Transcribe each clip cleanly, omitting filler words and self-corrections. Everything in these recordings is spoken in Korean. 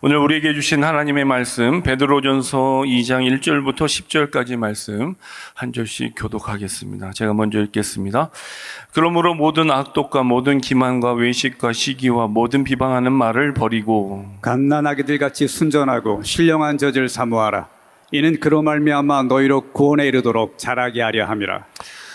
오늘 우리에게 주신 하나님의 말씀 베드로전서 2장 1절부터 10절까지 말씀 한 절씩 교독하겠습니다. 제가 먼저 읽겠습니다. 그러므로 모든 악독과 모든 기만과 외식과 시기와 모든 비방하는 말을 버리고 갓난아기들 같이 순전하고 신령한 젖을 사모하라. 이는 그로 말미암아 너희로 구원에 이르도록 자라게 하려 함이라.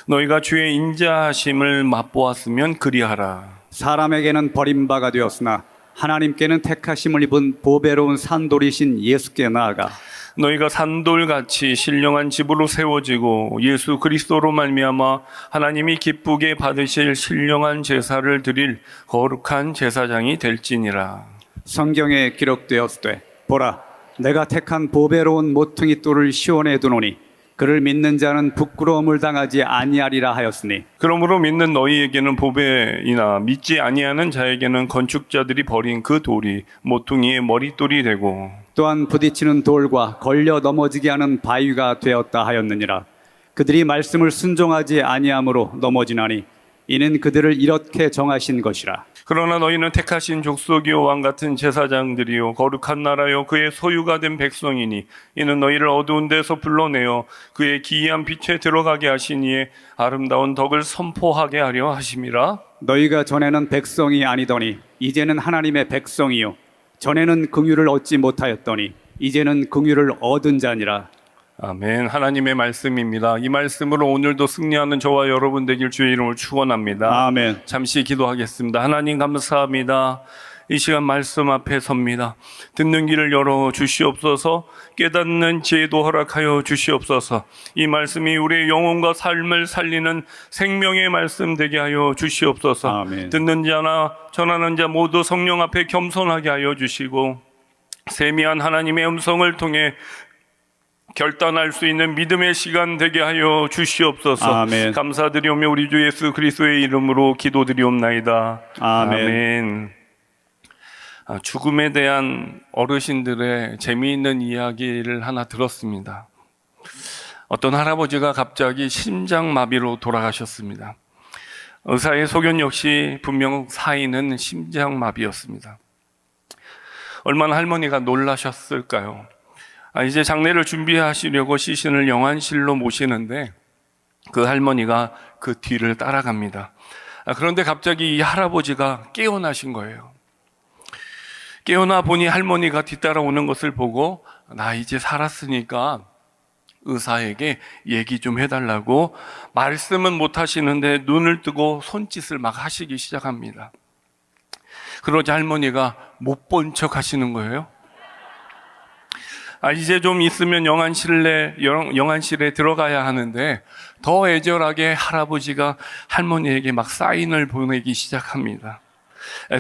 너희가 주의 인자하심을 맛보았으면 그리하라. 사람에게는 버림바가 되었으나 하나님께는 택하심을 입은 보배로운 산돌이신 예수께 나아가 너희가 산돌같이 신령한 집으로 세워지고 예수 그리스도로 말미암아 하나님이 기쁘게 받으실 신령한 제사를 드릴 거룩한 제사장이 될지니라. 성경에 기록되었으되 보라 내가 택한 보배로운 모퉁이 돌을 시온에 두노니 그를 믿는 자는 부끄러움을 당하지 아니하리라 하였으니 그러므로 믿는 너희에게는 보배이나 믿지 아니하는 자에게는 건축자들이 버린 그 돌이 모퉁이의 머릿돌이 되고 또한 부딪히는 돌과 걸려 넘어지게 하는 바위가 되었다 하였느니라. 그들이 말씀을 순종하지 아니함으로 넘어지나니 이는 그들을 이렇게 정하신 것이라. 그러나 너희는 택하신 족속이요 왕같은 제사장들이요 거룩한 나라요 그의 소유가 된 백성이니 이는 너희를 어두운 데서 불러내어 그의 기이한 빛에 들어가게 하시니에 아름다운 덕을 선포하게 하려 하심이라. 너희가 전에는 백성이 아니더니 이제는 하나님의 백성이요 전에는 긍휼을 얻지 못하였더니 이제는 긍휼을 얻은 자니라. 아멘. 하나님의 말씀입니다. 이 말씀으로 오늘도 승리하는 저와 여러분 되길 주의 이름으로 축원합니다. 아멘. 잠시 기도하겠습니다. 하나님 감사합니다. 이 시간 말씀 앞에 섭니다. 듣는 길을 열어 주시옵소서. 깨닫는 지혜도 허락하여 주시옵소서. 이 말씀이 우리의 영혼과 삶을 살리는 생명의 말씀 되게 하여 주시옵소서. 아멘. 듣는 자나 전하는 자 모두 성령 앞에 겸손하게 하여 주시고 세미한 하나님의 음성을 통해 결단할 수 있는 믿음의 시간 되게 하여 주시옵소서. 아멘. 감사드리오며 우리 주 예수 그리스도의 이름으로 기도드리옵나이다. 아멘. 죽음에 대한 어르신들의 재미있는 이야기를 하나 들었습니다. 어떤 할아버지가 갑자기 심장마비로 돌아가셨습니다. 의사의 소견 역시 분명 사인은 심장마비였습니다. 얼마나 할머니가 놀라셨을까요? 이제 장례를 준비하시려고 시신을 영안실로 모시는데 그 할머니가 그 뒤를 따라갑니다. 그런데 갑자기 이 할아버지가 깨어나신 거예요. 깨어나 보니 할머니가 뒤따라오는 것을 보고 나 이제 살았으니까 의사에게 얘기 좀 해달라고 말씀은 못 하시는데 눈을 뜨고 손짓을 막 하시기 시작합니다. 그러자 할머니가 못 본 척 하시는 거예요. 이제 좀 있으면 영안실에 들어가야 하는데 더 애절하게 할아버지가 할머니에게 막 사인을 보내기 시작합니다.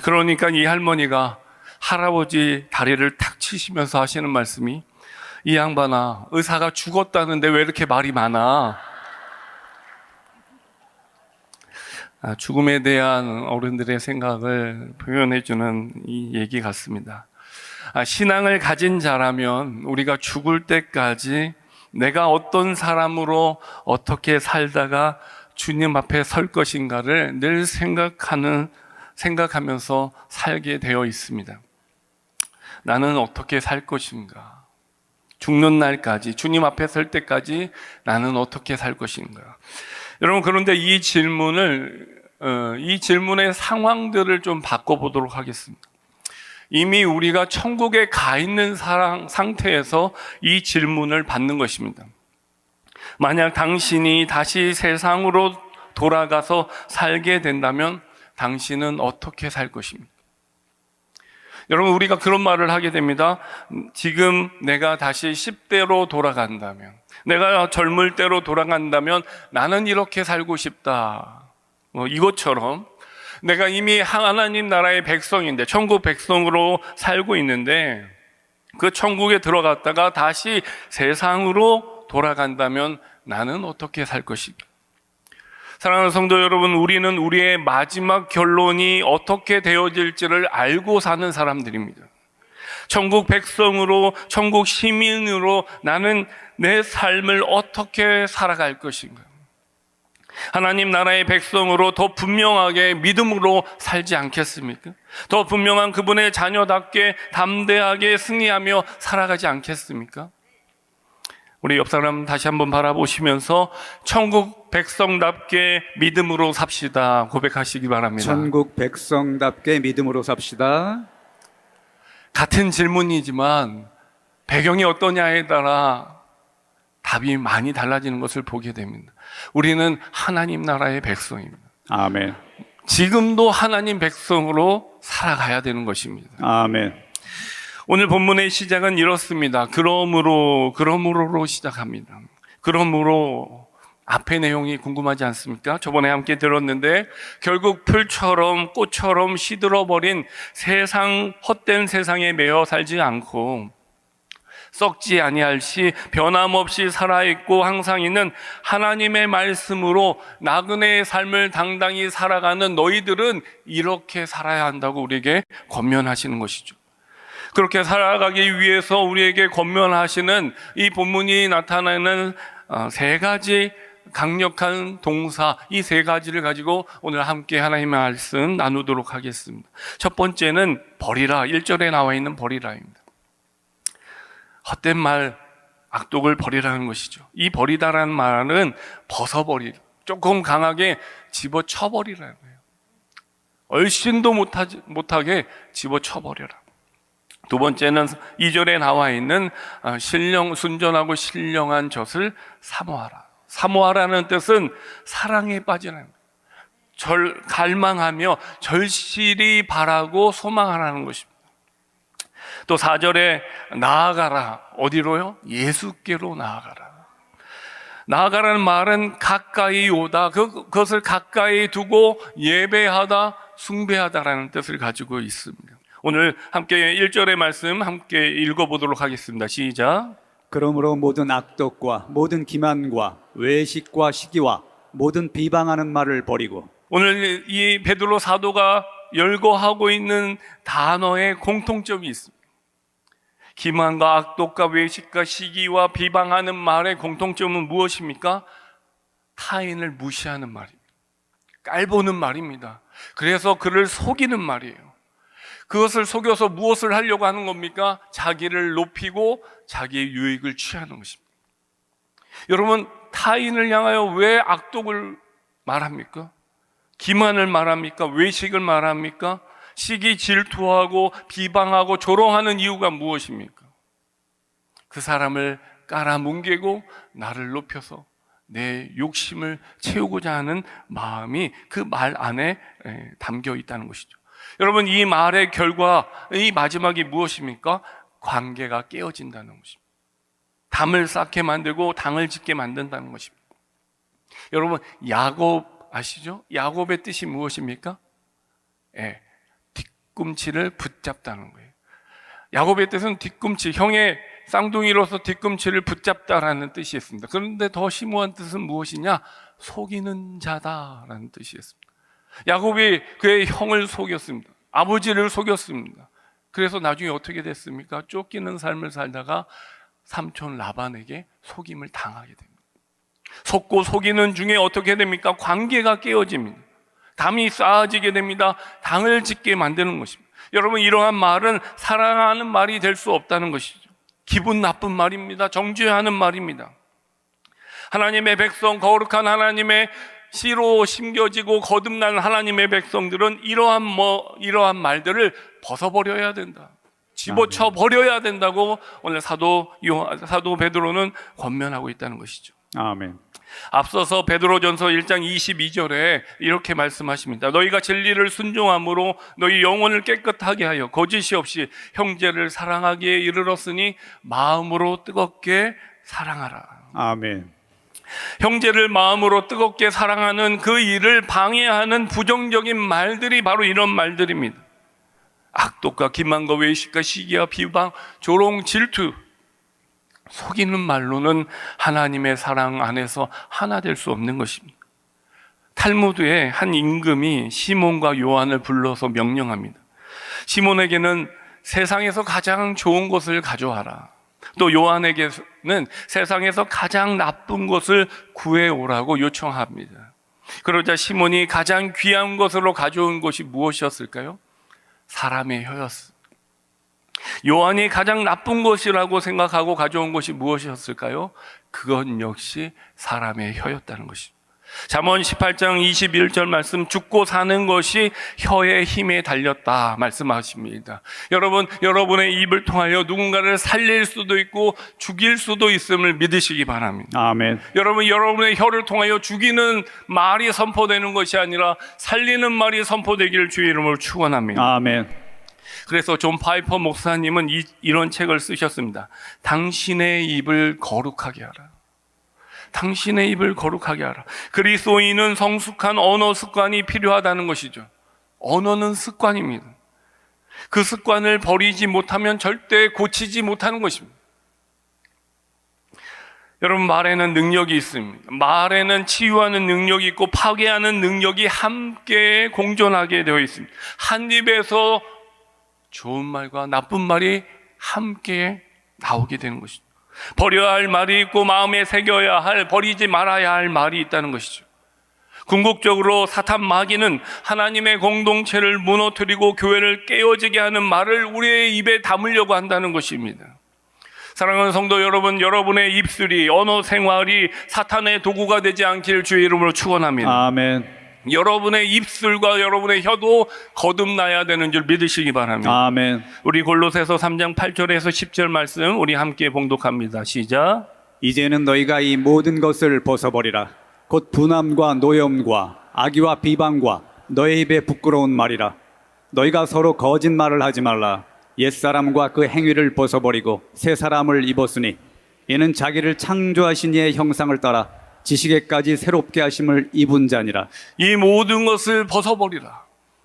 그러니까 이 할머니가 할아버지 다리를 탁 치시면서 하시는 말씀이 이 양반아 의사가 죽었다는데 왜 이렇게 말이 많아? 죽음에 대한 어른들의 생각을 표현해주는 이 얘기 같습니다. 신앙을 가진 자라면 우리가 죽을 때까지 내가 어떤 사람으로 어떻게 살다가 주님 앞에 설 것인가를 늘 생각하면서 살게 되어 있습니다. 나는 어떻게 살 것인가? 죽는 날까지, 주님 앞에 설 때까지 나는 어떻게 살 것인가? 여러분, 그런데 이 질문의 상황들을 좀 바꿔보도록 하겠습니다. 이미 우리가 천국에 가 있는 상태에서 이 질문을 받는 것입니다. 만약 당신이 다시 세상으로 돌아가서 살게 된다면 당신은 어떻게 살 것입니까? 여러분, 우리가 그런 말을 하게 됩니다. 지금 내가 다시 10대로 돌아간다면, 내가 젊을 때로 돌아간다면 나는 이렇게 살고 싶다. 이것처럼 내가 이미 하나님 나라의 백성인데 천국 백성으로 살고 있는데 그 천국에 들어갔다가 다시 세상으로 돌아간다면 나는 어떻게 살 것인가? 사랑하는 성도 여러분, 우리는 우리의 마지막 결론이 어떻게 되어질지를 알고 사는 사람들입니다. 천국 백성으로, 천국 시민으로 나는 내 삶을 어떻게 살아갈 것인가? 하나님 나라의 백성으로 더 분명하게 믿음으로 살지 않겠습니까? 더 분명한 그분의 자녀답게 담대하게 승리하며 살아가지 않겠습니까? 우리 옆 사람 다시 한번 바라보시면서 천국 백성답게 믿음으로 삽시다 고백하시기 바랍니다. 천국 백성답게 믿음으로 삽시다. 같은 질문이지만 배경이 어떠냐에 따라 답이 많이 달라지는 것을 보게 됩니다. 우리는 하나님 나라의 백성입니다. 아멘. 지금도 하나님 백성으로 살아가야 되는 것입니다. 아멘. 오늘 본문의 시작은 이렇습니다. 그러므로로 시작합니다. 그러므로 앞의 내용이 궁금하지 않습니까? 저번에 함께 들었는데 결국 풀처럼 꽃처럼 시들어버린 헛된 세상에 매여 살지 않고 썩지 아니할 시 변함없이 살아있고 항상 있는 하나님의 말씀으로 나그네의 삶을 당당히 살아가는 너희들은 이렇게 살아야 한다고 우리에게 권면하시는 것이죠. 그렇게 살아가기 위해서 우리에게 권면하시는 이 본문이 나타나는 세 가지 강력한 동사, 이 세 가지를 가지고 오늘 함께 하나님의 말씀 나누도록 하겠습니다. 첫 번째는 버리라, 1절에 나와 있는 버리라입니다. 헛된 말, 악독을 버리라는 것이죠. 이 버리다라는 말은 벗어버리라, 조금 강하게 집어쳐버리라는 거예요. 얼씬도 못하게 집어쳐버려라. 두 번째는 2절에 나와 있는 순전하고 신령한 젖을 사모하라. 사모하라는 뜻은 사랑에 빠지라는 거예요. 갈망하며 절실히 바라고 소망하라는 것입니다. 또 4절에 나아가라. 어디로요? 예수께로 나아가라. 나아가라는 말은 가까이 오다, 그것을 가까이 두고 예배하다, 숭배하다라는 뜻을 가지고 있습니다. 오늘 함께 1절의 말씀 함께 읽어보도록 하겠습니다. 시작. 그러므로 모든 악독과 모든 기만과 외식과 시기와 모든 비방하는 말을 버리고. 오늘 이 베드로 사도가 열거하고 있는 단어의 공통점이 있습니다. 기만과 악독과 외식과 시기와 비방하는 말의 공통점은 무엇입니까? 타인을 무시하는 말입니다. 깔보는 말입니다. 그래서 그를 속이는 말이에요. 그것을 속여서 무엇을 하려고 하는 겁니까? 자기를 높이고 자기의 유익을 취하는 것입니다. 여러분, 타인을 향하여 왜 악독을 말합니까? 기만을 말합니까? 외식을 말합니까? 시기 질투하고 비방하고 조롱하는 이유가 무엇입니까? 그 사람을 깔아뭉개고 나를 높여서 내 욕심을 채우고자 하는 마음이 그 말 안에 담겨 있다는 것이죠. 여러분, 이 말의 결과, 이 마지막이 무엇입니까? 관계가 깨어진다는 것입니다. 담을 쌓게 만들고 당을 짓게 만든다는 것입니다. 여러분, 야곱 아시죠? 야곱의 뜻이 무엇입니까? 뒤꿈치를 붙잡다는 거예요. 야곱의 뜻은 뒤꿈치, 형의 쌍둥이로서 뒤꿈치를 붙잡다라는 뜻이 있습니다. 그런데 더 심오한 뜻은 무엇이냐? 속이는 자다라는 뜻이 있습니다. 야곱이 그의 형을 속였습니다. 아버지를 속였습니다. 그래서 나중에 어떻게 됐습니까? 쫓기는 삶을 살다가 삼촌 라반에게 속임을 당하게 됩니다. 속고 속이는 중에 어떻게 됩니까? 관계가 깨어집니다. 담이 쌓아지게 됩니다. 당을 짓게 만드는 것입니다. 여러분, 이러한 말은 사랑하는 말이 될 수 없다는 것이죠. 기분 나쁜 말입니다. 정죄하는 말입니다. 하나님의 백성, 거룩한 하나님의 씨로 심겨지고 거듭난 하나님의 백성들은 이러한 말들을 벗어버려야 된다. 집어쳐 버려야 된다고 오늘 사도 베드로는 권면하고 있다는 것이죠. 아멘. 앞서서 베드로전서 1장 22절에 이렇게 말씀하십니다. 너희가 진리를 순종함으로 너희 영혼을 깨끗하게 하여 거짓이 없이 형제를 사랑하기에 이르렀으니 마음으로 뜨겁게 사랑하라. 아멘. 형제를 마음으로 뜨겁게 사랑하는 그 일을 방해하는 부정적인 말들이 바로 이런 말들입니다. 악독과 기만과 외식과 시기와 비방, 조롱, 질투, 속이는 말로는 하나님의 사랑 안에서 하나 될 수 없는 것입니다. 탈무드의 한 임금이 시몬과 요한을 불러서 명령합니다. 시몬에게는 세상에서 가장 좋은 것을 가져와라. 또 요한에게는 세상에서 가장 나쁜 것을 구해오라고 요청합니다. 그러자 시몬이 가장 귀한 것으로 가져온 것이 무엇이었을까요? 사람의 혀였습니다. 요한이 가장 나쁜 것이라고 생각하고 가져온 것이 무엇이었을까요? 그건 역시 사람의 혀였다는 것입니다. 잠언 18장 21절 말씀, 죽고 사는 것이 혀의 힘에 달렸다 말씀하십니다. 여러분, 여러분의 입을 통하여 누군가를 살릴 수도 있고 죽일 수도 있음을 믿으시기 바랍니다. 아멘. 여러분, 여러분의 혀를 통하여 죽이는 말이 선포되는 것이 아니라 살리는 말이 선포되기를 주의 이름으로 축원합니다. 아멘. 그래서 존 파이퍼 목사님은 이런 책을 쓰셨습니다. 당신의 입을 거룩하게 하라. 당신의 입을 거룩하게 하라. 그리스도인은 성숙한 언어 습관이 필요하다는 것이죠. 언어는 습관입니다. 그 습관을 버리지 못하면 절대 고치지 못하는 것입니다. 여러분, 말에는 능력이 있습니다. 말에는 치유하는 능력이 있고 파괴하는 능력이 함께 공존하게 되어 있습니다. 한 입에서 좋은 말과 나쁜 말이 함께 나오게 되는 것이죠. 버려야 할 말이 있고 마음에 새겨야 할, 버리지 말아야 할 말이 있다는 것이죠. 궁극적으로 사탄 마귀는 하나님의 공동체를 무너뜨리고 교회를 깨어지게 하는 말을 우리의 입에 담으려고 한다는 것입니다. 사랑하는 성도 여러분, 여러분의 입술이, 언어 생활이 사탄의 도구가 되지 않기를 주의 이름으로 축원합니다. 아멘. 여러분의 입술과 여러분의 혀도 거듭나야 되는 줄 믿으시기 바랍니다. 아멘. 우리 골로새서 3장 8절에서 10절 말씀 우리 함께 봉독합니다. 시작. 이제는 너희가 이 모든 것을 벗어버리라. 곧 분함과 노염과 악의와 비방과 너희 입에 부끄러운 말이라. 너희가 서로 거짓말을 하지 말라. 옛사람과 그 행위를 벗어버리고 새 사람을 입었으니 이는 자기를 창조하신 이의 형상을 따라 지식에까지 새롭게 하심을 입은 자니라. 이 모든 것을 벗어버리라.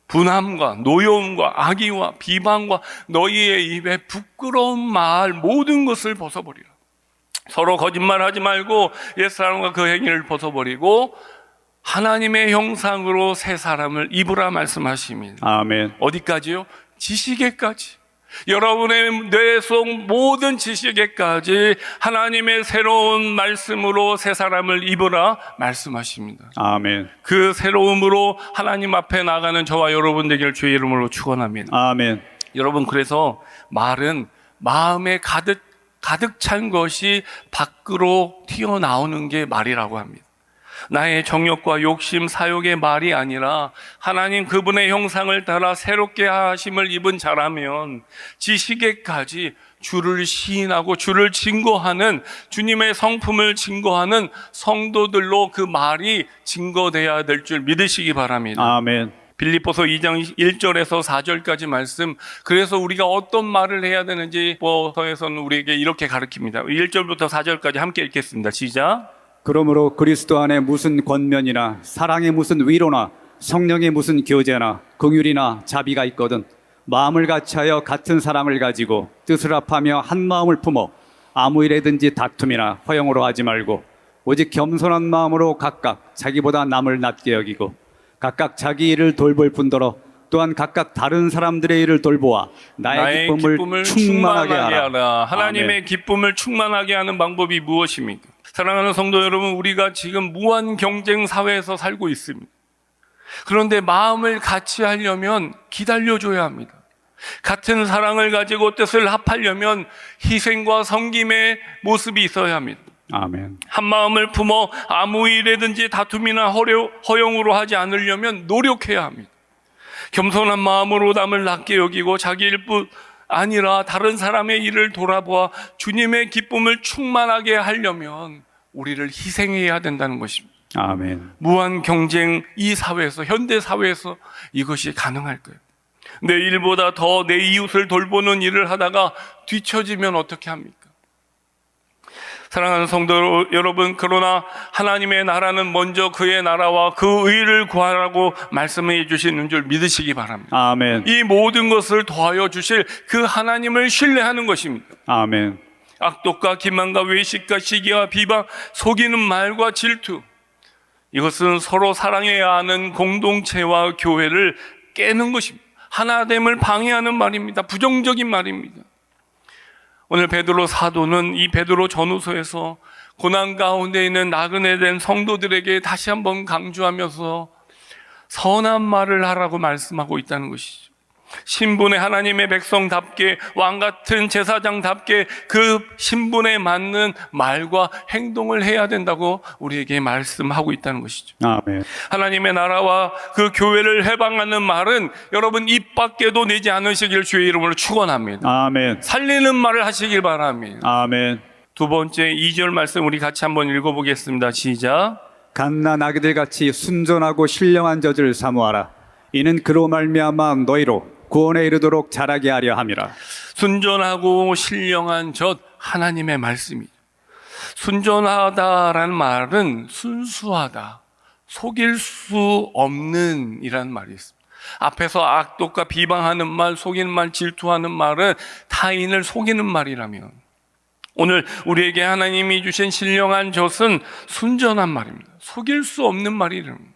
분함과 노여움과 악의와 비방과 너희의 입에 부끄러운 말, 모든 것을 벗어버리라. 서로 거짓말하지 말고 옛사람과 그 행위를 벗어버리고 하나님의 형상으로 새 사람을 입으라 말씀하십니다. 아멘. 어디까지요? 지식에까지. 여러분의 뇌 속 모든 지식에까지 하나님의 새로운 말씀으로 새 사람을 입으라 말씀하십니다. 아멘. 그 새로움으로 하나님 앞에 나가는 저와 여러분 되기를 주의 이름으로 축원합니다. 아멘. 여러분, 그래서 말은 마음에 가득 찬 것이 밖으로 튀어나오는 게 말이라고 합니다. 나의 정욕과 욕심, 사욕의 말이 아니라 하나님 그분의 형상을 따라 새롭게 하심을 입은 자라면 지식에까지 주를 시인하고 주를 증거하는, 주님의 성품을 증거하는 성도들로 그 말이 증거돼야 될 줄 믿으시기 바랍니다. 아멘. 빌립보서 2장 1절에서 4절까지 말씀, 그래서 우리가 어떤 말을 해야 되는지 서에서는 우리에게 이렇게 가르칩니다. 1절부터 4절까지 함께 읽겠습니다. 시작. 그러므로 그리스도 안에 무슨 권면이나 사랑의 무슨 위로나 성령의 무슨 교제나 긍휼이나 자비가 있거든 마음을 같이하여 같은 사랑을 가지고 뜻을 합하며 한 마음을 품어 아무 일에든지 다툼이나 허영으로 하지 말고 오직 겸손한 마음으로 각각 자기보다 남을 낮게 여기고 각각 자기 일을 돌볼 뿐더러 또한 각각 다른 사람들의 일을 돌보아 나의 기쁨을 충만하게 하라. 하나님의 아멘. 기쁨을 충만하게 하는 방법이 무엇입니까? 사랑하는 성도 여러분, 우리가 지금 무한 경쟁 사회에서 살고 있습니다. 그런데 마음을 같이 하려면 기다려줘야 합니다. 같은 사랑을 가지고 뜻을 합하려면 희생과 섬김의 모습이 있어야 합니다. 아멘. 한 마음을 품어 아무 일에든지 다툼이나 허용으로 하지 않으려면 노력해야 합니다. 겸손한 마음으로 남을 낮게 여기고 자기 일뿐 아니라 다른 사람의 일을 돌아보아 주님의 기쁨을 충만하게 하려면 우리를 희생해야 된다는 것입니다. 아멘. 무한 경쟁 이 사회에서, 현대 사회에서 이것이 가능할까요? 내 일보다 더 내 이웃을 돌보는 일을 하다가 뒤처지면 어떻게 합니까? 사랑하는 성도 여러분, 그러나 하나님의 나라는 먼저 그의 나라와 그 의를 구하라고 말씀해 주시는 줄 믿으시기 바랍니다. 아멘. 이 모든 것을 더하여 주실 그 하나님을 신뢰하는 것입니다. 아멘. 악독과 기만과 외식과 시기와 비방, 속이는 말과 질투, 이것은 서로 사랑해야 하는 공동체와 교회를 깨는 것입니다. 하나됨을 방해하는 말입니다. 부정적인 말입니다. 오늘 베드로 사도는 이 베드로 전후서에서 고난 가운데 있는 나그네 된 성도들에게 다시 한번 강조하면서 선한 말을 하라고 말씀하고 있다는 것이죠. 신분의 하나님의 백성답게, 왕같은 제사장답게 그 신분에 맞는 말과 행동을 해야 된다고 우리에게 말씀하고 있다는 것이죠. 아멘. 하나님의 나라와 그 교회를 해방하는 말은 여러분 입 밖에도 내지 않으시길 주의 이름으로 축원합니다. 아멘. 살리는 말을 하시길 바랍니다. 아멘. 두 번째 2절 말씀 우리 같이 한번 읽어보겠습니다. 시작. 갓난 아기들 같이 순전하고 신령한 젖을 사모하라. 이는 그로 말미암아 너희로 구원에 이르도록 자라게 하려 함이라. 순전하고 신령한 젖, 하나님의 말씀이죠. 순전하다라는 말은 순수하다, 속일 수 없는 이라는 말이 있습니다. 앞에서 악독과 비방하는 말, 속이는 말, 질투하는 말은 타인을 속이는 말이라면, 오늘 우리에게 하나님이 주신 신령한 젖은 순전한 말입니다. 속일 수 없는 말이랍니다.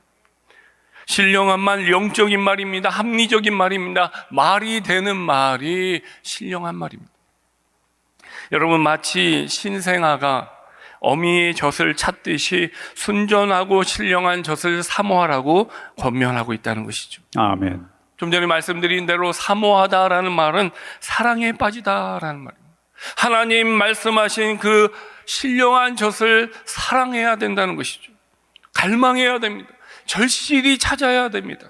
신령한 말, 영적인 말입니다. 합리적인 말입니다. 말이 되는 말이 신령한 말입니다. 여러분, 마치 신생아가 어미의 젖을 찾듯이 순전하고 신령한 젖을 사모하라고 권면하고 있다는 것이죠. 아멘. 좀 전에 말씀드린 대로 사모하다라는 말은 사랑에 빠지다라는 말입니다. 하나님 말씀하신 그 신령한 젖을 사랑해야 된다는 것이죠. 갈망해야 됩니다. 절실히 찾아야 됩니다.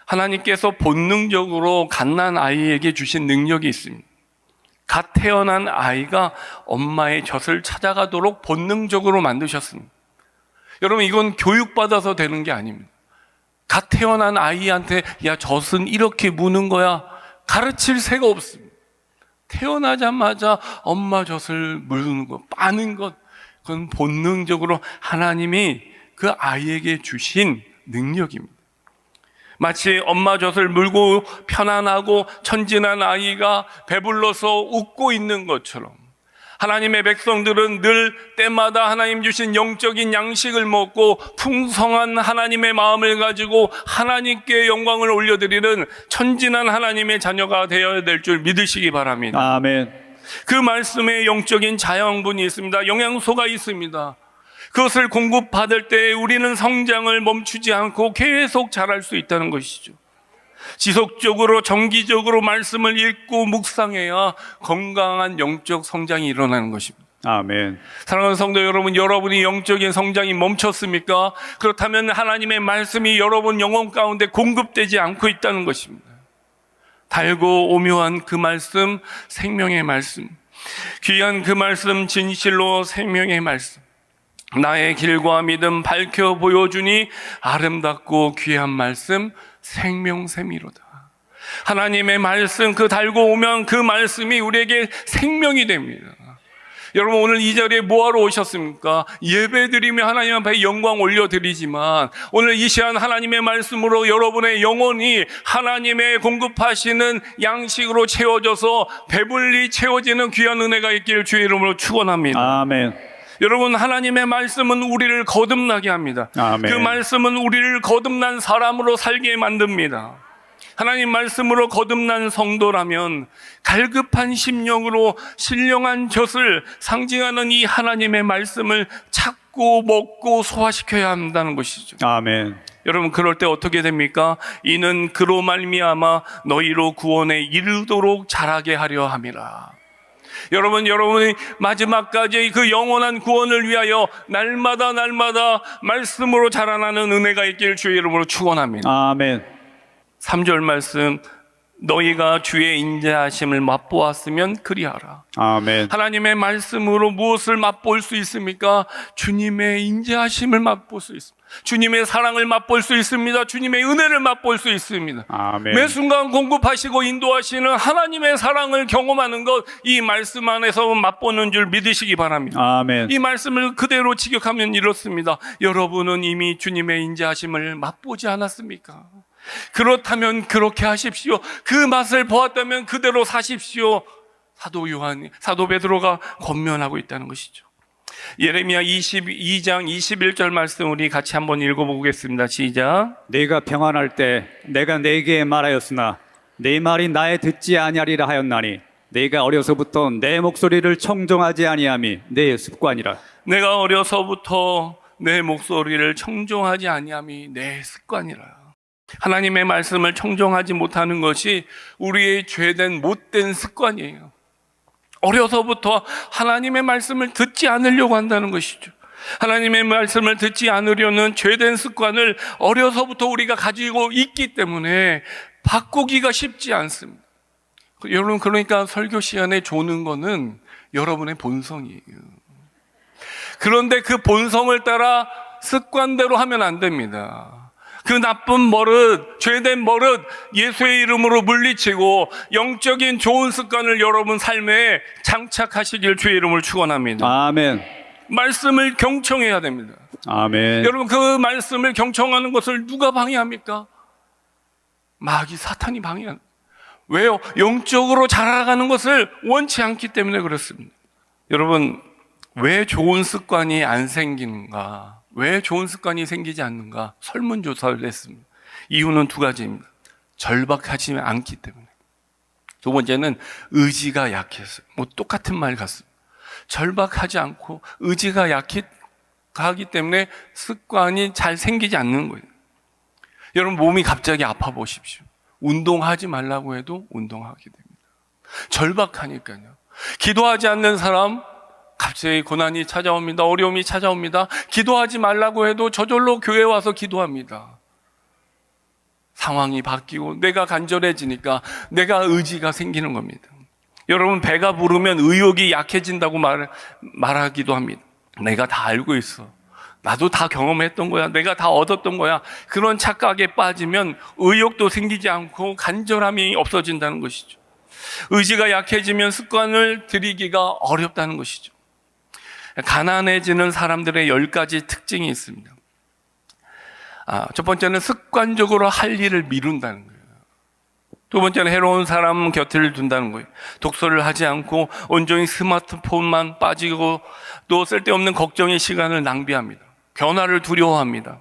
하나님께서 본능적으로 갓난 아이에게 주신 능력이 있습니다. 갓 태어난 아이가 엄마의 젖을 찾아가도록 본능적으로 만드셨습니다. 여러분, 이건 교육받아서 되는 게 아닙니다. 갓 태어난 아이한테 야, 젖은 이렇게 무는 거야, 가르칠 새가 없습니다. 태어나자마자 엄마 젖을 무는 것, 빠는 것, 그건 본능적으로 하나님이 그 아이에게 주신 능력입니다. 마치 엄마 젖을 물고 편안하고 천진한 아이가 배불러서 웃고 있는 것처럼 하나님의 백성들은 늘 때마다 하나님 주신 영적인 양식을 먹고 풍성한 하나님의 마음을 가지고 하나님께 영광을 올려드리는 천진한 하나님의 자녀가 되어야 될 줄 믿으시기 바랍니다. 아멘. 그 말씀에 영적인 자양분이 있습니다. 영양소가 있습니다. 그것을 공급받을 때 우리는 성장을 멈추지 않고 계속 자랄 수 있다는 것이죠. 지속적으로 정기적으로 말씀을 읽고 묵상해야 건강한 영적 성장이 일어나는 것입니다. 아멘. 사랑하는 성도 여러분, 여러분이 영적인 성장이 멈췄습니까? 그렇다면 하나님의 말씀이 여러분 영혼 가운데 공급되지 않고 있다는 것입니다. 달고 오묘한 그 말씀, 생명의 말씀, 귀한 그 말씀, 진실로 생명의 말씀, 나의 길과 믿음 밝혀 보여주니 아름답고 귀한 말씀 생명샘이로다. 하나님의 말씀, 그 달고 오면 그 말씀이 우리에게 생명이 됩니다. 여러분, 오늘 이 자리에 뭐하러 오셨습니까? 예배드리며 하나님 앞에 영광 올려드리지만 오늘 이 시간 하나님의 말씀으로 여러분의 영혼이 하나님의 공급하시는 양식으로 채워져서 배불리 채워지는 귀한 은혜가 있기를 주의 이름으로 축원합니다. 아멘. 여러분, 하나님의 말씀은 우리를 거듭나게 합니다. 아멘. 그 말씀은 우리를 거듭난 사람으로 살게 만듭니다. 하나님 말씀으로 거듭난 성도라면 갈급한 심령으로 신령한 젖을 상징하는 이 하나님의 말씀을 찾고 먹고 소화시켜야 한다는 것이죠. 아멘. 여러분, 그럴 때 어떻게 됩니까? 이는 그로 말미암아 너희로 구원에 이르도록 자라게 하려 함이라. 여러분이 마지막까지 그 영원한 구원을 위하여 날마다 말씀으로 자라나는 은혜가 있기를 주의 이름으로 축원합니다. 아멘. 3절 말씀, 너희가 주의 인자하심을 맛보았으면 그리하라. 아멘. 하나님의 말씀으로 무엇을 맛볼 수 있습니까? 주님의 인자하심을 맛볼 수 있습니다. 주님의 사랑을 맛볼 수 있습니다. 주님의 은혜를 맛볼 수 있습니다. 아멘. 매 순간 공급하시고 인도하시는 하나님의 사랑을 경험하는 것, 이 말씀 안에서 맛보는 줄 믿으시기 바랍니다. 아멘. 이 말씀을 그대로 직역하면 이렇습니다. 여러분은 이미 주님의 인자하심을 맛보지 않았습니까? 그렇다면 그렇게 하십시오. 그 맛을 보았다면 그대로 사십시오. 사도 베드로가 권면하고 있다는 것이죠. 예레미야 22장 21절 말씀 우리 같이 한번 읽어보겠습니다. 시작. 네가 평안할 때 내가 네게 말하였으나 네 말이 나의 듣지 아니하리라 하였나니 내가 어려서부터 내 목소리를 청종하지 아니함이 내 습관이라. 내가 어려서부터 내 목소리를 청종하지 아니함이 내 습관이라. 하나님의 말씀을 청종하지 못하는 것이 우리의 죄된 못된 습관이에요. 어려서부터 하나님의 말씀을 듣지 않으려고 한다는 것이죠. 하나님의 말씀을 듣지 않으려는 죄된 습관을 어려서부터 우리가 가지고 있기 때문에 바꾸기가 쉽지 않습니다. 여러분, 그러니까 설교 시간에 조는 거는 여러분의 본성이에요. 그런데 그 본성을 따라 습관대로 하면 안 됩니다. 그 나쁜 버릇, 죄된 버릇 예수의 이름으로 물리치고 영적인 좋은 습관을 여러분 삶에 장착하시길 주의 이름을 축원합니다. 아멘. 말씀을 경청해야 됩니다. 아멘. 여러분, 그 말씀을 경청하는 것을 누가 방해합니까? 마귀, 사탄이 방해합니다. 왜요? 영적으로 자라가는 것을 원치 않기 때문에 그렇습니다. 여러분, 왜 좋은 습관이 안 생기는가? 왜 좋은 습관이 생기지 않는가? 설문조사를 했습니다. 이유는 두 가지입니다. 절박하지 않기 때문에. 두 번째는 의지가 약해서. 똑같은 말 같습니다. 절박하지 않고 의지가 약하기 때문에 습관이 잘 생기지 않는 거예요. 여러분, 몸이 갑자기 아파 보십시오. 운동하지 말라고 해도 운동하게 됩니다. 절박하니까요. 기도하지 않는 사람 갑자기 고난이 찾아옵니다. 어려움이 찾아옵니다. 기도하지 말라고 해도 저절로 교회 와서 기도합니다. 상황이 바뀌고 내가 간절해지니까 내가 의지가 생기는 겁니다. 여러분, 배가 부르면 의욕이 약해진다고 말하기도 합니다. 내가 다 알고 있어. 나도 다 경험했던 거야. 내가 다 얻었던 거야. 그런 착각에 빠지면 의욕도 생기지 않고 간절함이 없어진다는 것이죠. 의지가 약해지면 습관을 들이기가 어렵다는 것이죠. 가난해지는 사람들의 10가지 특징이 있습니다. 첫 번째는 습관적으로 할 일을 미룬다는 거예요. 두 번째는 해로운 사람 곁을 둔다는 거예요. 독서를 하지 않고 온종일 스마트폰만 빠지고 또 쓸데없는 걱정의 시간을 낭비합니다. 변화를 두려워합니다.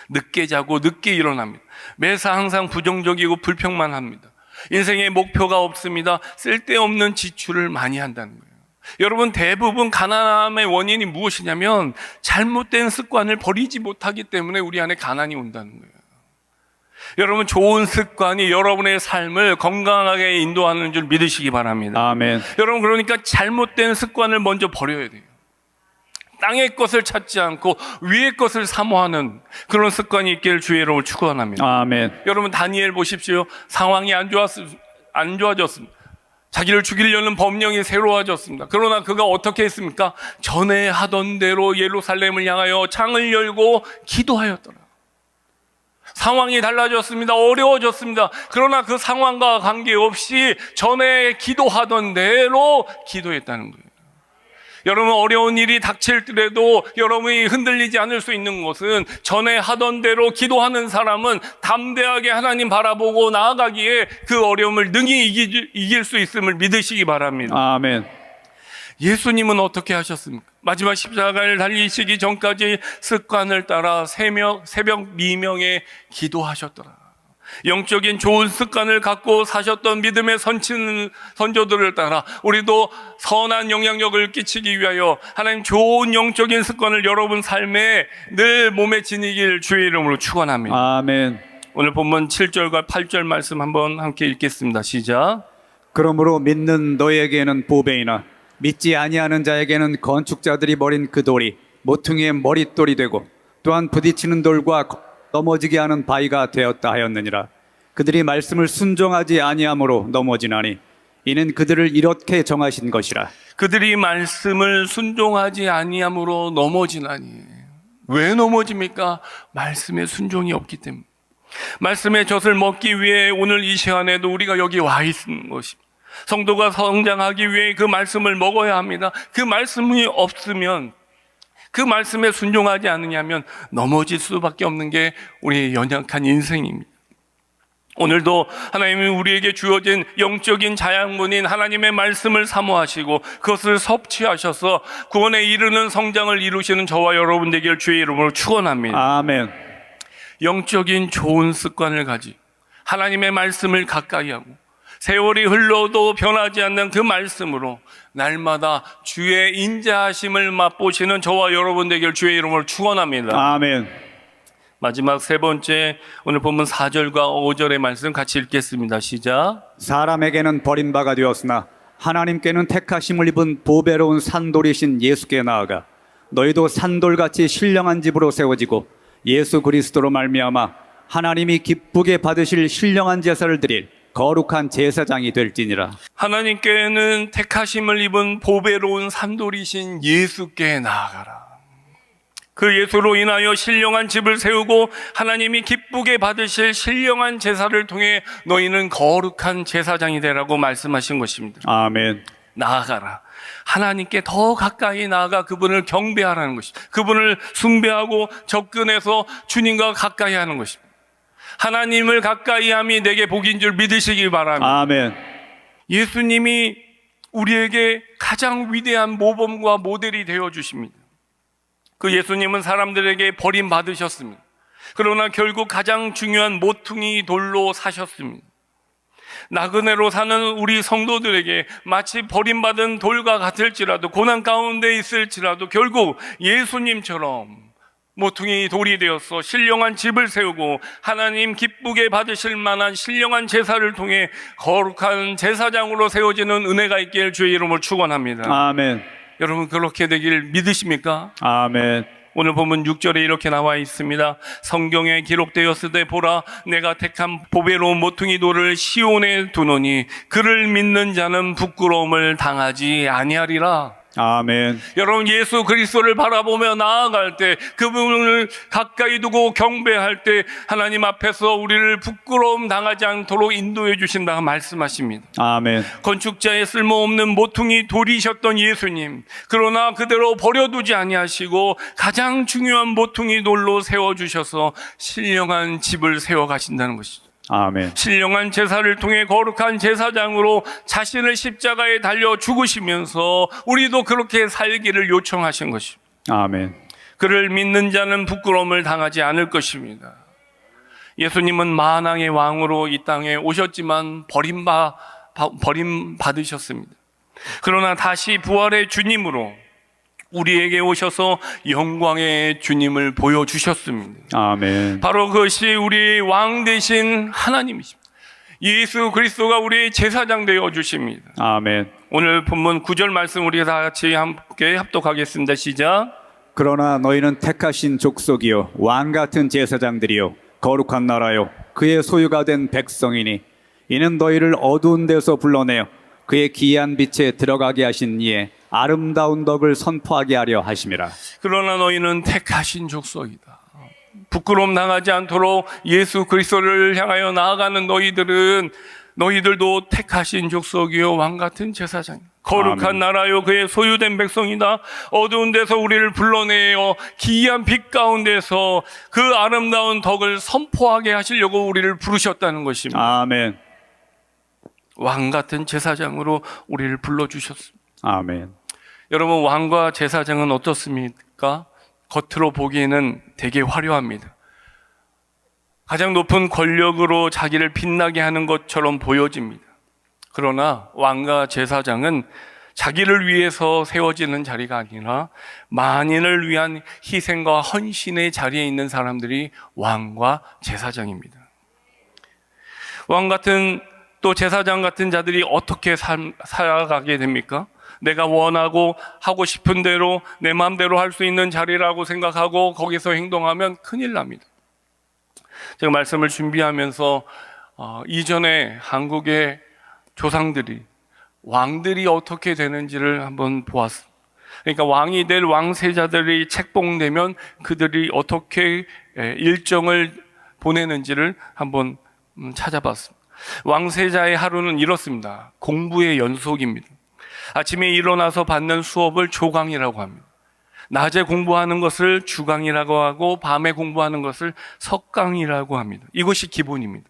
늦게 자고 늦게 일어납니다. 매사 항상 부정적이고 불평만 합니다. 인생에 목표가 없습니다. 쓸데없는 지출을 많이 한다는 거예요. 여러분, 대부분 가난함의 원인이 무엇이냐면 잘못된 습관을 버리지 못하기 때문에 우리 안에 가난이 온다는 거예요. 여러분, 좋은 습관이 여러분의 삶을 건강하게 인도하는 줄 믿으시기 바랍니다. 아멘. 여러분, 그러니까 잘못된 습관을 먼저 버려야 돼요. 땅의 것을 찾지 않고 위의 것을 사모하는 그런 습관이 있기를 주의 이름으로 축원합니다. 아멘. 여러분, 다니엘 보십시오. 상황이 안 좋아졌습니다. 자기를 죽이려는 법령이 새로워졌습니다. 그러나 그가 어떻게 했습니까? 전에 하던 대로 예루살렘을 향하여 창을 열고 기도하였더라. 상황이 달라졌습니다. 어려워졌습니다. 그러나 그 상황과 관계없이 전에 기도하던 대로 기도했다는 거예요. 여러분, 어려운 일이 닥칠때도 여러분이 흔들리지 않을 수 있는 것은 전에 하던 대로 기도하는 사람은 담대하게 하나님 바라보고 나아가기에 그 어려움을 능히 이길 수 있음을 믿으시기 바랍니다. 아멘. 예수님은 어떻게 하셨습니까? 마지막 십자가를 달리시기 전까지 습관을 따라 새벽 미명에 기도하셨더라. 영적인 좋은 습관을 갖고 사셨던 믿음의 선조들을 따라 우리도 선한 영향력을 끼치기 위하여 하나님 좋은 영적인 습관을 여러분 삶에 늘 몸에 지니길 주의 이름으로 축원합니다. 아멘. 오늘 본문 7절과 8절 말씀 한번 함께 읽겠습니다. 시작. 그러므로 믿는 너에게는 보배이나 믿지 아니하는 자에게는 건축자들이 버린 그 돌이 모퉁이의 머릿돌이 되고 또한 부딪히는 돌과 넘어지게 하는 바위가 되었다 하였느니라. 그들이 말씀을 순종하지 아니함으로 넘어지나니 이는 그들을 이렇게 정하신 것이라. 그들이 말씀을 순종하지 아니함으로 넘어지나니. 왜 넘어집니까? 말씀에 순종이 없기 때문에. 말씀의 젖을 먹기 위해 오늘 이 시간에도 우리가 여기 와 있는 것입니다. 성도가 성장하기 위해 그 말씀을 먹어야 합니다. 그 말씀이 없으면, 그 말씀에 순종하지 않느냐면 넘어질 수밖에 없는 게 우리의 연약한 인생입니다. 오늘도 하나님이 우리에게 주어진 영적인 자양분인 하나님의 말씀을 사모하시고 그것을 섭취하셔서 구원에 이르는 성장을 이루시는 저와 여러분 되기를 주의 이름으로 축원합니다. 아멘. 영적인 좋은 습관을 가지 하나님의 말씀을 가까이 하고 세월이 흘러도 변하지 않는 그 말씀으로 날마다 주의 인자하심을 맛보시는 저와 여러분 되길 주의 이름으로 축원합니다. 아멘. 마지막 세 번째, 오늘 본문 4절과 5절의 말씀 같이 읽겠습니다. 시작. 사람에게는 버림바가 되었으나 하나님께는 택하심을 입은 보배로운 산돌이신 예수께 나아가 너희도 산돌같이 신령한 집으로 세워지고 예수 그리스도로 말미암아 하나님이 기쁘게 받으실 신령한 제사를 드릴 거룩한 제사장이 될지니라. 하나님께는 택하심을 입은 보배로운 산돌이신 예수께 나아가라. 그 예수로 인하여 신령한 집을 세우고 하나님이 기쁘게 받으실 신령한 제사를 통해 너희는 거룩한 제사장이 되라고 말씀하신 것입니다. 아멘. 나아가라. 하나님께 더 가까이 나아가 그분을 경배하라는 것입니다. 그분을 숭배하고 접근해서 주님과 가까이 하는 것입니다. 하나님을 가까이 함이 내게 복인 줄 믿으시기 바랍니다. 아멘. 예수님이 우리에게 가장 위대한 모범과 모델이 되어 주십니다. 그 예수님은 사람들에게 버림받으셨습니다. 그러나 결국 가장 중요한 모퉁이 돌로 사셨습니다. 나그네로 사는 우리 성도들에게 마치 버림받은 돌과 같을지라도 고난 가운데 있을지라도 결국 예수님처럼 모퉁이 돌이 되어서 신령한 집을 세우고 하나님 기쁘게 받으실 만한 신령한 제사를 통해 거룩한 제사장으로 세워지는 은혜가 있길 주의 이름으로 축원합니다. 아멘. 여러분 그렇게 되길 믿으십니까? 아멘. 오늘 보면 6절에 이렇게 나와 있습니다. 성경에 기록되었으되 보라 내가 택한 보배로운 모퉁이 돌을 시온에 두노니 그를 믿는 자는 부끄러움을 당하지 아니하리라. 아멘. 여러분 예수 그리스도를 바라보며 나아갈 때 그분을 가까이 두고 경배할 때 하나님 앞에서 우리를 부끄러움 당하지 않도록 인도해 주신다고 말씀하십니다. 아멘. 건축자의 쓸모없는 모퉁이 돌이셨던 예수님, 그러나 그대로 버려두지 아니하시고 가장 중요한 모퉁이 돌로 세워주셔서 신령한 집을 세워가신다는 것이죠. 아멘. 신령한 제사를 통해 거룩한 제사장으로 자신을 십자가에 달려 죽으시면서 우리도 그렇게 살기를 요청하신 것입니다. 아멘. 그를 그를 믿는 자는 부끄러움을 당하지 않을 것입니다. 예수님은 만왕의 왕으로 이 땅에 오셨지만 버림받으셨습니다. 그러나 다시 부활의 주님으로 우리에게 오셔서 영광의 주님을 보여주셨습니다. 아멘. 바로 그것이 우리 왕 되신 하나님이십니다. 예수 그리스도가 우리의 제사장 되어 주십니다. 아멘. 오늘 본문 9절 말씀 우리 다 같이 함께 합독하겠습니다. 시작. 그러나 너희는 택하신 족속이요 왕 같은 제사장들이요 거룩한 나라요 그의 소유가 된 백성이니 이는 너희를 어두운 데서 불러내어 그의 기이한 빛에 들어가게 하신 이에 아름다운 덕을 선포하게 하려 하심이라. 그러나 너희는 택하신 족속이다. 부끄러움 당하지 않도록 예수 그리스도를 향하여 나아가는 너희들도 택하신 족속이요 왕 같은 제사장, 거룩한 아멘. 나라요 그의 소유된 백성이다. 어두운 데서 우리를 불러내어 기이한 빛 가운데서 그 아름다운 덕을 선포하게 하시려고 우리를 부르셨다는 것입니다. 아멘. 왕 같은 제사장으로 우리를 불러주셨습니다. 아멘. 여러분 왕과 제사장은 어떻습니까? 겉으로 보기에는 되게 화려합니다. 가장 높은 권력으로 자기를 빛나게 하는 것처럼 보여집니다. 그러나 왕과 제사장은 자기를 위해서 세워지는 자리가 아니라 만인을 위한 희생과 헌신의 자리에 있는 사람들이 왕과 제사장입니다. 왕 같은 또 제사장 같은 자들이 어떻게 살아가게 됩니까? 내가 원하고 하고 싶은 대로 내 마음대로 할 수 있는 자리라고 생각하고 거기서 행동하면 큰일 납니다. 제가 말씀을 준비하면서 이전에 한국의 조상들이 왕들이 어떻게 되는지를 한번 보았습니다. 그러니까 왕이 될 왕세자들이 책봉되면 그들이 어떻게 일정을 보내는지를 한번 찾아봤습니다. 왕세자의 하루는 이렇습니다. 공부의 연속입니다. 아침에 일어나서 받는 수업을 조강이라고 합니다. 낮에 공부하는 것을 주강이라고 하고 밤에 공부하는 것을 석강이라고 합니다. 이것이 기본입니다.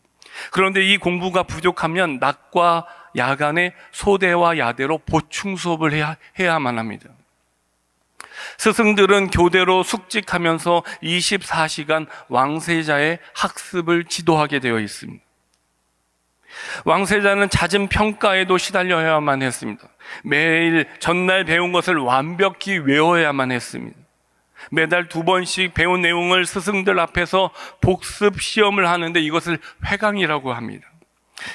그런데 이 공부가 부족하면 낮과 야간에 소대와 야대로 보충 수업을 해야만 합니다. 스승들은 교대로 숙직하면서 24시간 왕세자의 학습을 지도하게 되어 있습니다. 왕세자는 잦은 평가에도 시달려야만 했습니다. 매일 전날 배운 것을 완벽히 외워야만 했습니다. 매달 2번씩 배운 내용을 스승들 앞에서 복습 시험을 하는데 이것을 회강이라고 합니다.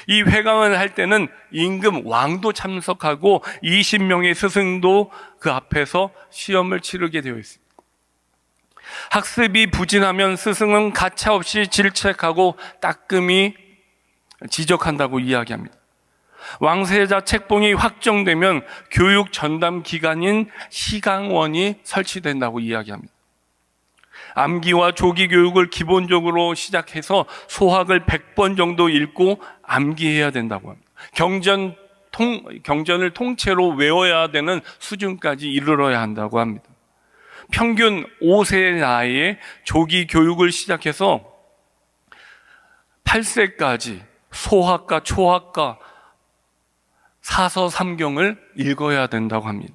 이 회강을 할 때는 임금 왕도 참석하고 20명의 스승도 그 앞에서 시험을 치르게 되어 있습니다. 학습이 부진하면 스승은 가차없이 질책하고 따끔히 지적한다고 이야기합니다. 왕세자 책봉이 확정되면 교육 전담 기관인 시강원이 설치된다고 이야기합니다. 암기와 조기 교육을 기본적으로 시작해서 소학을 100번 정도 읽고 암기해야 된다고 합니다. 경전을 통째로 외워야 되는 수준까지 이르러야 한다고 합니다. 평균 5세 나이에 조기 교육을 시작해서 8세까지 소학과 초학과 사서삼경을 읽어야 된다고 합니다.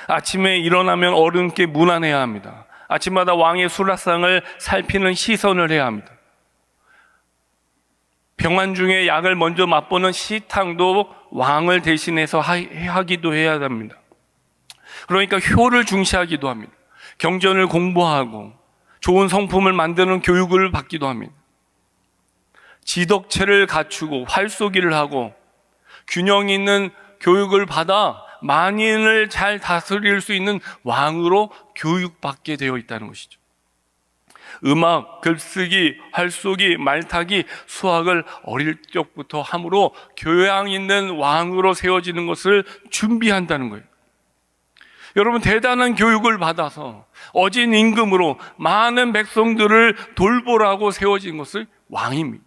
아침에 일어나면 어른께 문안해야 합니다. 아침마다 왕의 수라상을 살피는 시선을 해야 합니다. 병환 중에 약을 먼저 맛보는 시탕도 왕을 대신해서 하기도 해야 합니다. 그러니까 효를 중시하기도 합니다. 경전을 공부하고 좋은 성품을 만드는 교육을 받기도 합니다. 지덕체를 갖추고 활쏘기를 하고 균형 있는 교육을 받아 만인을 잘 다스릴 수 있는 왕으로 교육받게 되어 있다는 것이죠. 음악, 글쓰기, 활쏘기, 말타기, 수학을 어릴 적부터 함으로 교양 있는 왕으로 세워지는 것을 준비한다는 거예요. 여러분, 대단한 교육을 받아서 어진 임금으로 많은 백성들을 돌보라고 세워진 것을 왕입니다.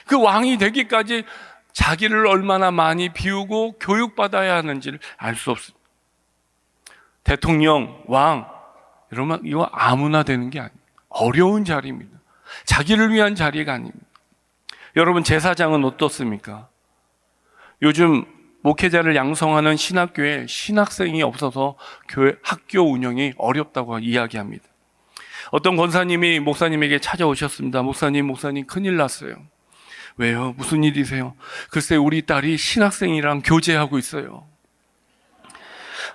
그 왕이 되기까지 자기를 얼마나 많이 비우고 교육받아야 하는지를 알 수 없습니다. 대통령, 왕, 여러분, 이거 아무나 되는 게 아닙니다. 어려운 자리입니다. 자기를 위한 자리가 아닙니다. 여러분, 제사장은 어떻습니까? 요즘 목회자를 양성하는 신학교에 신학생이 없어서 교회 학교 운영이 어렵다고 이야기합니다. 어떤 권사님이 목사님에게 찾아오셨습니다. 목사님 큰일 났어요. 왜요? 무슨 일이세요? 글쎄, 우리 딸이 신학생이랑 교제하고 있어요.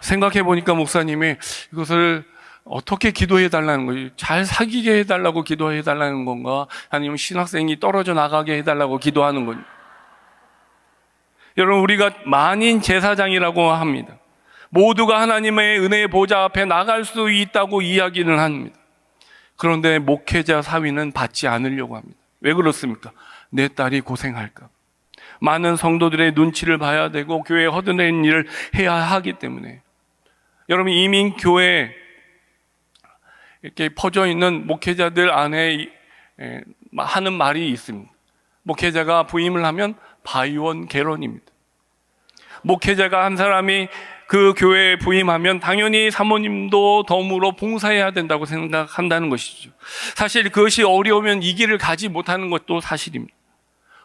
생각해 보니까 목사님이 이것을 어떻게 기도해 달라는 거예요? 잘 사귀게 해달라고 기도해 달라는 건가? 아니면 신학생이 떨어져 나가게 해달라고 기도하는 건가? 여러분, 우리가 만인 제사장이라고 합니다. 모두가 하나님의 은혜의 보좌 앞에 나갈 수 있다고 이야기는 합니다. 그런데 목회자 사위는 받지 않으려고 합니다. 왜 그렇습니까? 내 딸이 고생할까? 많은 성도들의 눈치를 봐야 되고 교회에 허드렛 일을 해야 하기 때문에. 여러분, 이민 교회 이렇게 퍼져 있는 목회자들 안에 하는 말이 있습니다. 목회자가 부임을 하면 바이원 개론입니다. 목회자가 한 사람이 그 교회에 부임하면 당연히 사모님도 덤으로 봉사해야 된다고 생각한다는 것이죠. 사실 그것이 어려우면 이 길을 가지 못하는 것도 사실입니다.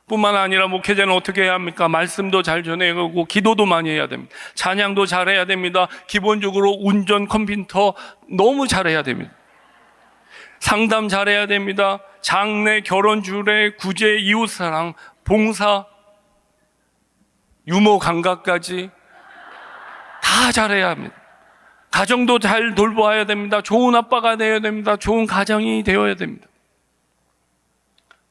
뿐만 아니라 목회자는 어떻게 해야 합니까? 말씀도 잘 전해가고 기도도 많이 해야 됩니다. 찬양도 잘해야 됩니다. 기본적으로 운전 컴퓨터 너무 잘해야 됩니다. 상담 잘해야 됩니다. 장례, 결혼, 주례, 구제, 이웃사랑, 봉사, 유머 감각까지 다 잘해야 합니다. 가정도 잘 돌봐야 됩니다. 좋은 아빠가 되어야 됩니다. 좋은 가정이 되어야 됩니다.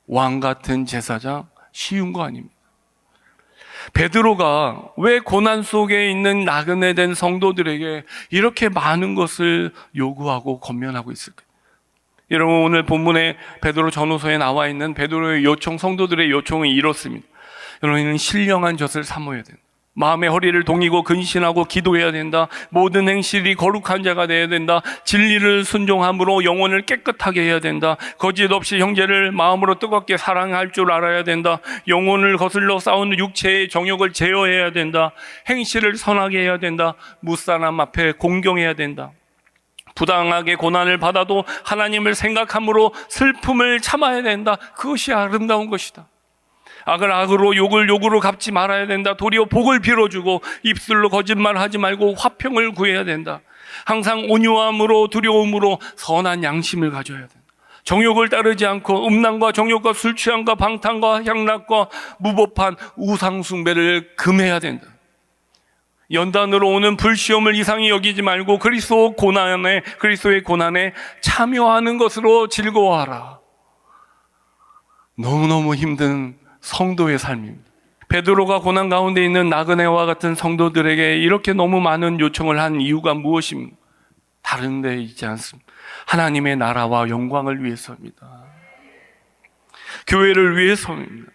왕 같은 제사장 쉬운 거 아닙니다. 베드로가 왜 고난 속에 있는 나그네 된 성도들에게 이렇게 많은 것을 요구하고 권면하고 있을까요? 여러분, 오늘 본문에 베드로 전후서에 나와 있는 베드로의 요청, 성도들의 요청은 이렇습니다. 여러분은 신령한 젖을 삼어야 된다. 마음의 허리를 동이고 근신하고 기도해야 된다. 모든 행실이 거룩한 자가 되어야 된다. 진리를 순종함으로 영혼을 깨끗하게 해야 된다. 거짓 없이 형제를 마음으로 뜨겁게 사랑할 줄 알아야 된다. 영혼을 거슬러 싸우는 육체의 정욕을 제어해야 된다. 행실을 선하게 해야 된다. 무사람 앞에 공경해야 된다. 부당하게 고난을 받아도 하나님을 생각함으로 슬픔을 참아야 된다. 그것이 아름다운 것이다. 악을 악으로 욕을 욕으로 갚지 말아야 된다. 도리어 복을 빌어주고 입술로 거짓말하지 말고 화평을 구해야 된다. 항상 온유함으로 두려움으로 선한 양심을 가져야 된다. 정욕을 따르지 않고 음란과 정욕과 술 취함과 방탕과 향락과 무법한 우상 숭배를 금해야 된다. 연단으로 오는 불시험을 이상히 여기지 말고 그리스도의 고난에 참여하는 것으로 즐거워하라. 너무너무 힘든 성도의 삶입니다. 베드로가 고난 가운데 있는 나그네와 같은 성도들에게 이렇게 너무 많은 요청을 한 이유가 무엇입니까? 다른 데 있지 않습니다. 하나님의 나라와 영광을 위해서입니다. 교회를 위해서입니다.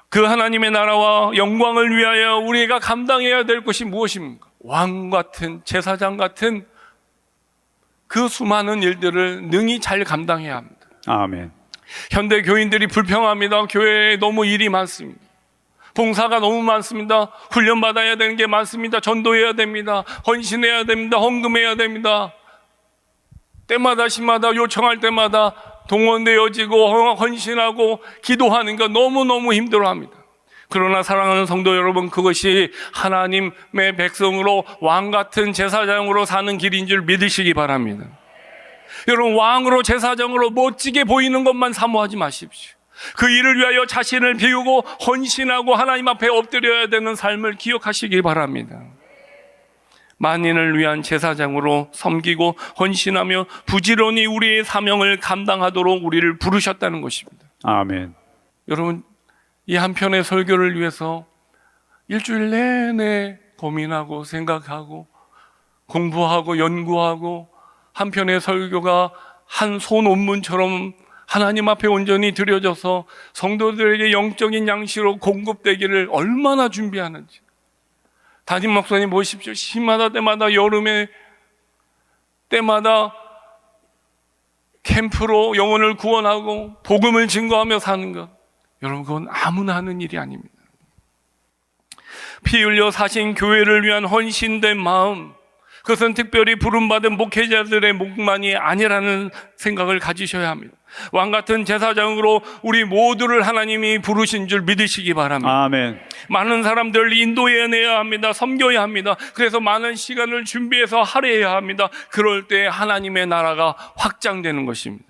그 하나님의 나라와 영광을 위하여 우리가 감당해야 될 것이 무엇입니까? 왕 같은, 제사장 같은 그 수많은 일들을 능히 잘 감당해야 합니다. 아멘. 현대 교인들이 불평합니다. 교회에 너무 일이 많습니다. 봉사가 너무 많습니다. 훈련받아야 되는 게 많습니다. 전도해야 됩니다. 헌신해야 됩니다. 헌금해야 됩니다. 때마다 시마다 요청할 때마다 동원되어지고 헌신하고 기도하는 거 너무너무 힘들어합니다. 그러나 사랑하는 성도 여러분, 그것이 하나님의 백성으로 왕 같은 제사장으로 사는 길인 줄 믿으시기 바랍니다. 여러분, 왕으로 제사장으로 멋지게 보이는 것만 사모하지 마십시오. 그 일을 위하여 자신을 비우고 헌신하고 하나님 앞에 엎드려야 되는 삶을 기억하시기 바랍니다. 만인을 위한 제사장으로 섬기고 헌신하며 부지런히 우리의 사명을 감당하도록 우리를 부르셨다는 것입니다. 아멘. 여러분, 이 한 편의 설교를 위해서 일주일 내내 고민하고 생각하고 공부하고 연구하고 한 편의 설교가 한 소논문처럼 하나님 앞에 온전히 드려져서 성도들에게 영적인 양식으로 공급되기를 얼마나 준비하는지. 담임 목사님 보십시오. 시마다 때마다 여름에 때마다 캠프로 영혼을 구원하고 복음을 증거하며 사는 것, 여러분, 그건 아무나 하는 일이 아닙니다. 피 흘려 사신 교회를 위한 헌신된 마음, 그것은 특별히 부름받은 목회자들의 목만이 아니라는 생각을 가지셔야 합니다. 왕같은 제사장으로 우리 모두를 하나님이 부르신 줄 믿으시기 바랍니다. 아멘. 많은 사람들 인도해내야 합니다. 섬겨야 합니다. 그래서 많은 시간을 준비해서 할애해야 합니다. 그럴 때 하나님의 나라가 확장되는 것입니다.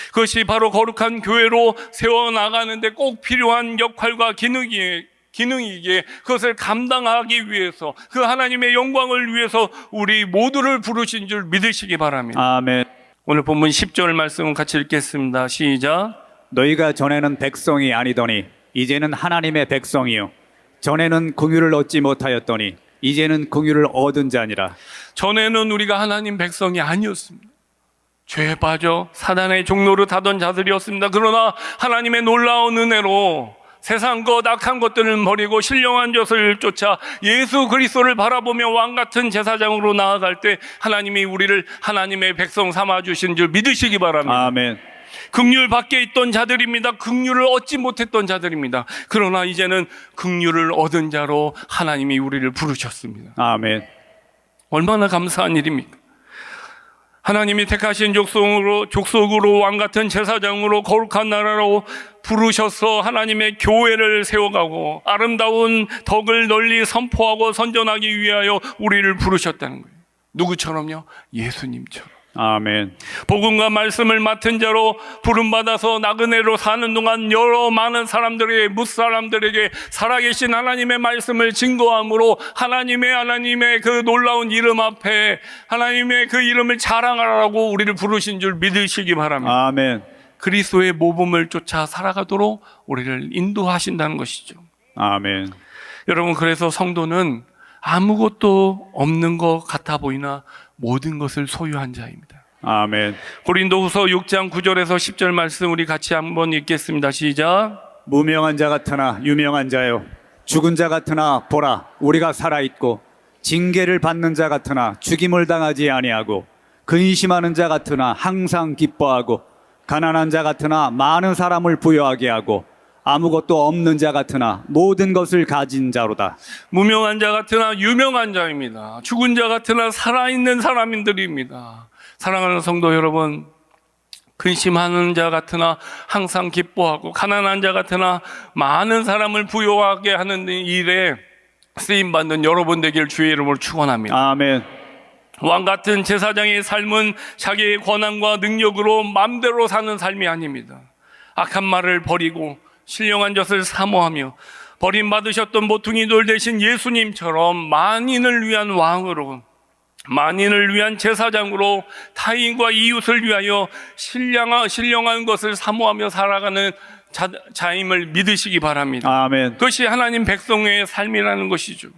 그것이 바로 거룩한 교회로 세워나가는데 꼭 필요한 역할과 기능이기에 그것을 감당하기 위해서, 그 하나님의 영광을 위해서 우리 모두를 부르신 줄 믿으시기 바랍니다. 아멘. 오늘 본문 10절 말씀을 같이 읽겠습니다. 시작. 너희가 전에는 백성이 아니더니 이제는 하나님의 백성이요 전에는 긍휼을 얻지 못하였더니 이제는 긍휼을 얻은 자니라. 전에는 우리가 하나님 백성이 아니었습니다. 죄에 빠져 사단의 종노릇 하던 자들이었습니다. 그러나 하나님의 놀라운 은혜로 세상 것 악한 것들을 버리고 신령한 것을 쫓아 예수 그리스도를 바라보며 왕같은 제사장으로 나아갈 때 하나님이 우리를 하나님의 백성 삼아주신 줄 믿으시기 바랍니다. 아멘. 긍휼 밖에 있던 자들입니다. 긍휼을 얻지 못했던 자들입니다. 그러나 이제는 긍휼을 얻은 자로 하나님이 우리를 부르셨습니다. 아멘. 얼마나 감사한 일입니까? 하나님이 택하신 족속으로 왕같은 제사장으로 거룩한 나라로 부르셔서 하나님의 교회를 세워가고 아름다운 덕을 널리 선포하고 선전하기 위하여 우리를 부르셨다는 거예요. 누구처럼요? 예수님처럼. 아멘. 복음과 말씀을 맡은 자로 부름받아서 나그네로 사는 동안 여러 많은 사람들에게, 뭇사람들에게 살아계신 하나님의 말씀을 증거함으로 하나님의 그 놀라운 이름 앞에 하나님의 그 이름을 자랑하라고 우리를 부르신 줄 믿으시기 바랍니다. 아멘. 그리스도의 모범을 쫓아 살아가도록 우리를 인도하신다는 것이죠. 아멘. 여러분, 그래서 성도는 아무것도 없는 것 같아 보이나 모든 것을 소유한 자입니다. 아멘. 고린도후서 6장 9절에서 10절 말씀 우리 같이 한번 읽겠습니다. 시작. 무명한 자 같으나 유명한 자요 죽은 자 같으나 보라 우리가 살아있고 징계를 받는 자 같으나 죽임을 당하지 아니하고 근심하는 자 같으나 항상 기뻐하고 가난한 자 같으나 많은 사람을 부여하게 하고 아무것도 없는 자 같으나 모든 것을 가진 자로다. 무명한 자 같으나 유명한 자입니다. 죽은 자 같으나 살아있는 사람들입니다. 사랑하는 성도 여러분, 근심하는 자 같으나 항상 기뻐하고 가난한 자 같으나 많은 사람을 부여하게 하는 일에 쓰임받는 여러분 되길 주의 이름으로 축원합니다. 아멘. 왕 같은 제사장의 삶은 자기의 권한과 능력으로 마음대로 사는 삶이 아닙니다. 악한 말을 버리고 신령한 젖을 사모하며 버림받으셨던 모퉁이 돌 대신 예수님처럼 만인을 위한 왕으로, 만인을 위한 제사장으로 타인과 이웃을 위하여 신령한 것을 사모하며 살아가는 자임을 믿으시기 바랍니다. 아멘. 그것이 하나님 백성의 삶이라는 것이죠.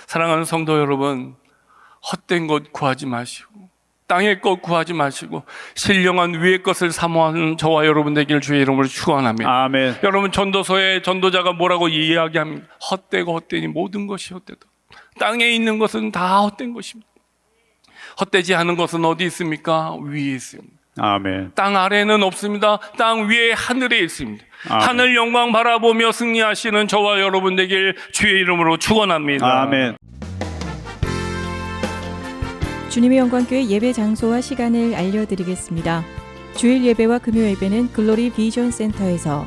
사랑하는 성도 여러분, 헛된 것 구하지 마시고 땅의 것 구하지 마시고 신령한 위의 것을 사모하는 저와 여러분 되기를 주의 이름으로 축원합니다. 아멘. 여러분, 전도서에 전도자가 뭐라고 이야기합니까? 헛되고 헛되니 모든 것이 헛되다. 땅에 있는 것은 다 헛된 것입니다. 헛되지 않은 것은 어디 있습니까? 위에 있습니다. 아멘. 땅 아래는 없습니다. 땅 위에 하늘에 있습니다. 아멘. 하늘 영광 바라보며 승리하시는 저와 여러분 되길 주의 이름으로 축원합니다. 아멘. 주님의 영광교회 예배 장소와 시간을 알려드리겠습니다. 주일 예배와 금요 예배는 글로리 비전 센터에서,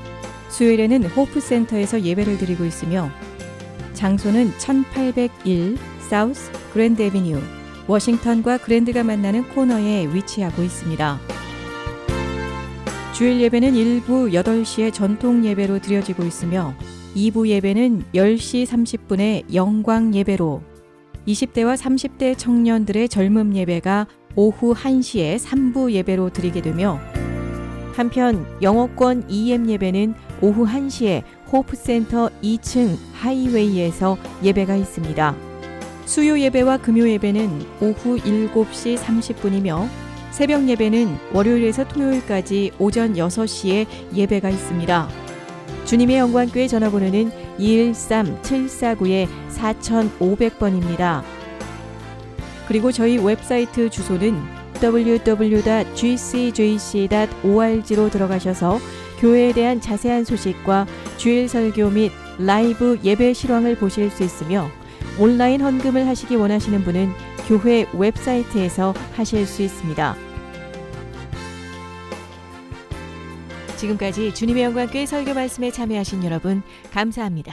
수요일에는 호프 센터에서 예배를 드리고 있으며 장소는 1801 사우스 그랜드 애비뉴, 워싱턴과 그랜드가 만나는 코너에 위치하고 있습니다. 주일 예배는 1부 8시에 전통 예배로 드려지고 있으며 2부 예배는 10시 30분에 영광 예배로, 20대와 30대 청년들의 젊음 예배가 오후 1시에 3부 예배로 드리게 되며, 한편 영어권 EM 예배는 오후 1시에 호프센터 2층 하이웨이에서 예배가 있습니다. 수요 예배와 금요 예배는 오후 7시 30분이며 새벽 예배는 월요일에서 토요일까지 오전 6시에 예배가 있습니다. 주님의 영광교회 전화번호는 213-749-4500번입니다. 그리고 저희 웹사이트 주소는 www.gcjc.org로 들어가셔서 교회에 대한 자세한 소식과 주일 설교 및 라이브 예배 실황을 보실 수 있으며, 온라인 헌금을 하시기 원하시는 분은 교회 웹사이트에서 하실 수 있습니다. 지금까지 주님의 영광교회 설교 말씀에 참여하신 여러분 감사합니다.